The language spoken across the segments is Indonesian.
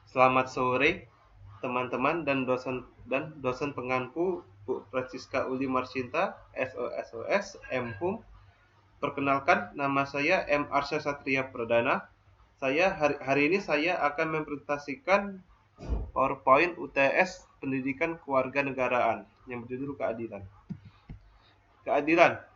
Selamat sore, teman-teman dan dosen pengampu Bu Francisca Uli Marcinta, SOSOS, MHUM. Perkenalkan, nama saya M. Arsya Satria Pradana. Hari ini saya akan mempresentasikan PowerPoint UTS Pendidikan Kewarganegaraan yang berjudul Keadilan.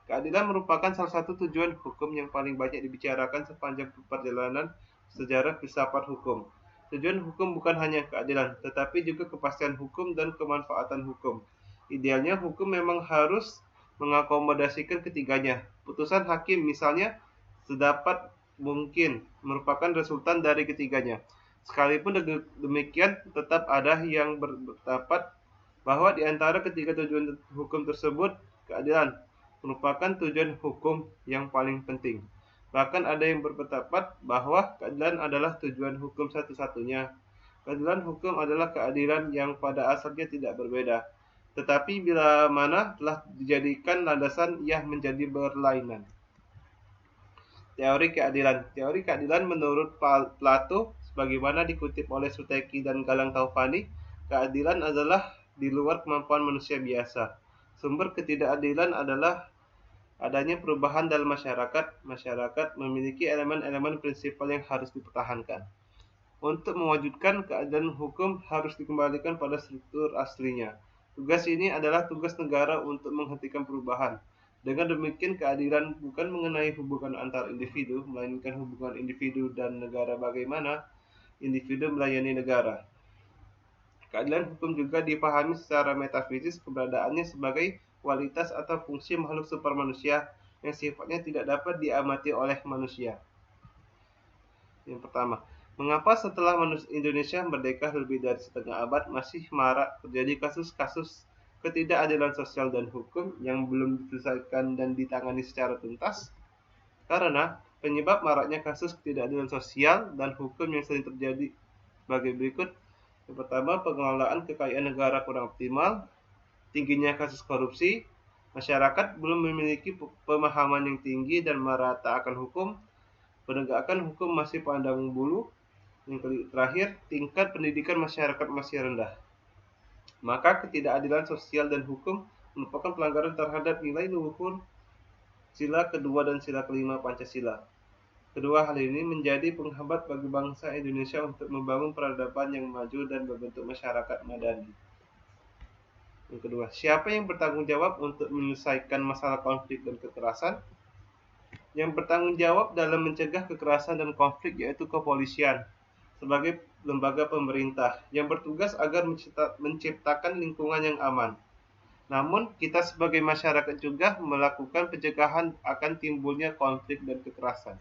Keadilan merupakan salah satu tujuan hukum yang paling banyak dibicarakan sepanjang perjalanan sejarah filsafat hukum. Tujuan hukum bukan hanya keadilan, tetapi juga kepastian hukum dan kemanfaatan hukum. Idealnya hukum memang harus mengakomodasikan ketiganya. Putusan hakim misalnya sedapat mungkin merupakan resultan dari ketiganya. Sekalipun demikian, tetap ada yang berpendapat bahwa di antara ketiga tujuan hukum tersebut, keadilan merupakan tujuan hukum yang paling penting. Bahkan ada yang berpendapat bahwa keadilan adalah tujuan hukum satu-satunya. Keadilan hukum adalah keadilan yang pada asalnya tidak berbeda, tetapi bila mana telah dijadikan landasan ia menjadi berlainan. Teori keadilan menurut Plato, sebagaimana dikutip oleh Suteki dan Galang Taufani, keadilan adalah di luar kemampuan manusia biasa. Sumber ketidakadilan adalah adanya perubahan dalam masyarakat. Masyarakat memiliki elemen-elemen prinsipal yang harus dipertahankan. Untuk mewujudkan keadilan hukum harus dikembalikan pada struktur aslinya. Tugas ini adalah tugas negara untuk menghentikan perubahan. Dengan demikian, keadilan bukan mengenai hubungan antar individu, melainkan hubungan individu dan negara bagaimana individu melayani negara. Keadilan hukum juga dipahami secara metafisik keberadaannya sebagai kualitas atau fungsi makhluk supermanusia yang sifatnya tidak dapat diamati oleh manusia. Yang pertama, mengapa setelah Indonesia merdeka lebih dari setengah abad masih marak terjadi kasus-kasus ketidakadilan sosial dan hukum yang belum diselesaikan dan ditangani secara tuntas? Karena penyebab maraknya kasus ketidakadilan sosial dan hukum yang sering terjadi sebagai berikut. Yang pertama, pengelolaan kekayaan negara kurang optimal, tingginya kasus korupsi, masyarakat belum memiliki pemahaman yang tinggi dan merata akan hukum, penegakan hukum masih pandang bulu, yang terakhir, tingkat pendidikan masyarakat masih rendah. Maka ketidakadilan sosial dan hukum merupakan pelanggaran terhadap nilai luhur sila kedua dan sila kelima Pancasila. Kedua hal ini menjadi penghambat bagi bangsa Indonesia untuk membangun peradaban yang maju dan membentuk masyarakat madani. Yang kedua, siapa yang bertanggung jawab untuk menyelesaikan masalah konflik dan kekerasan? Yang bertanggung jawab dalam mencegah kekerasan dan konflik yaitu kepolisian sebagai lembaga pemerintah yang bertugas agar menciptakan lingkungan yang aman. Namun, kita sebagai masyarakat juga melakukan pencegahan akan timbulnya konflik dan kekerasan.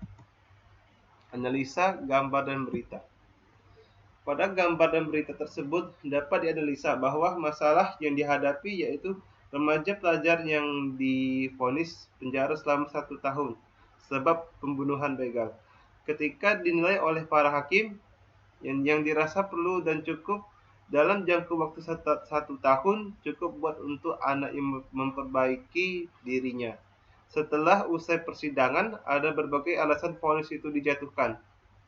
Analisa, gambar, dan berita. Pada gambar dan berita tersebut dapat dianalisa bahwa masalah yang dihadapi yaitu remaja pelajar yang divonis penjara selama 1 tahun sebab pembunuhan begal. Ketika dinilai oleh para hakim yang dirasa perlu dan cukup dalam jangka waktu 1 tahun cukup buat untuk anak yang memperbaiki dirinya. Setelah usai persidangan, ada berbagai alasan vonis itu dijatuhkan.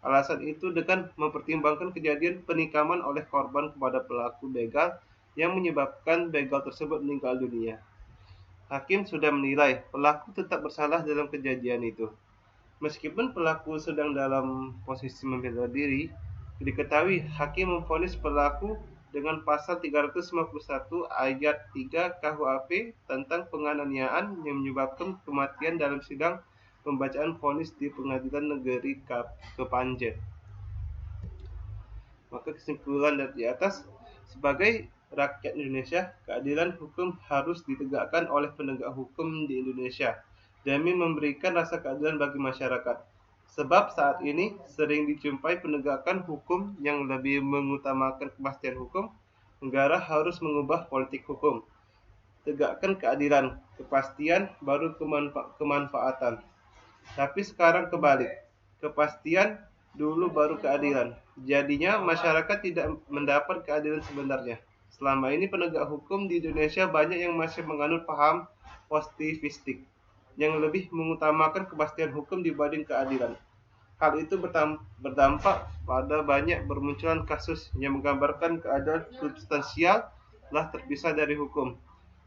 Alasan itu dengan mempertimbangkan kejadian penikaman oleh korban kepada pelaku begal yang menyebabkan begal tersebut meninggal dunia. Hakim sudah menilai pelaku tetap bersalah dalam kejadian itu. Meskipun pelaku sedang dalam posisi membela diri, diketahui hakim memvonis pelaku dengan pasal 351 ayat 3 KUHP tentang penganiayaan yang menyebabkan kematian dalam sidang pembacaan vonis di Pengadilan Negeri Kepanjen. Maka kesimpulan dari atas, sebagai rakyat Indonesia, keadilan hukum harus ditegakkan oleh penegak hukum di Indonesia demi memberikan rasa keadilan bagi masyarakat. Sebab saat ini sering dijumpai penegakan hukum yang lebih mengutamakan kepastian hukum, negara harus mengubah politik hukum. Tegakkan keadilan, kepastian, baru kemanfaatan. Tapi sekarang kebalik, kepastian dulu baru keadilan. Jadinya masyarakat tidak mendapat keadilan sebenarnya. Selama ini penegak hukum di Indonesia banyak yang masih menganut paham positivistik, yang lebih mengutamakan kepastian hukum dibanding keadilan. Hal itu berdampak pada banyak bermunculan kasus yang menggambarkan keadaan substansial telah terpisah dari hukum,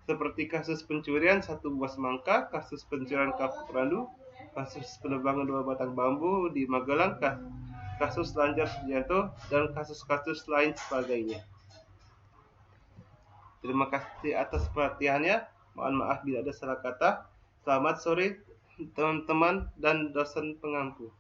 seperti kasus pencurian satu buah semangka, kasus pencurian kapuk randu, kasus penebangan dua batang bambu di Magelang, kasus Lanjar Sugianto, dan kasus-kasus lain sebagainya. Terima kasih atas perhatiannya. Mohon maaf bila ada salah kata. Selamat sore teman-teman dan dosen pengampu.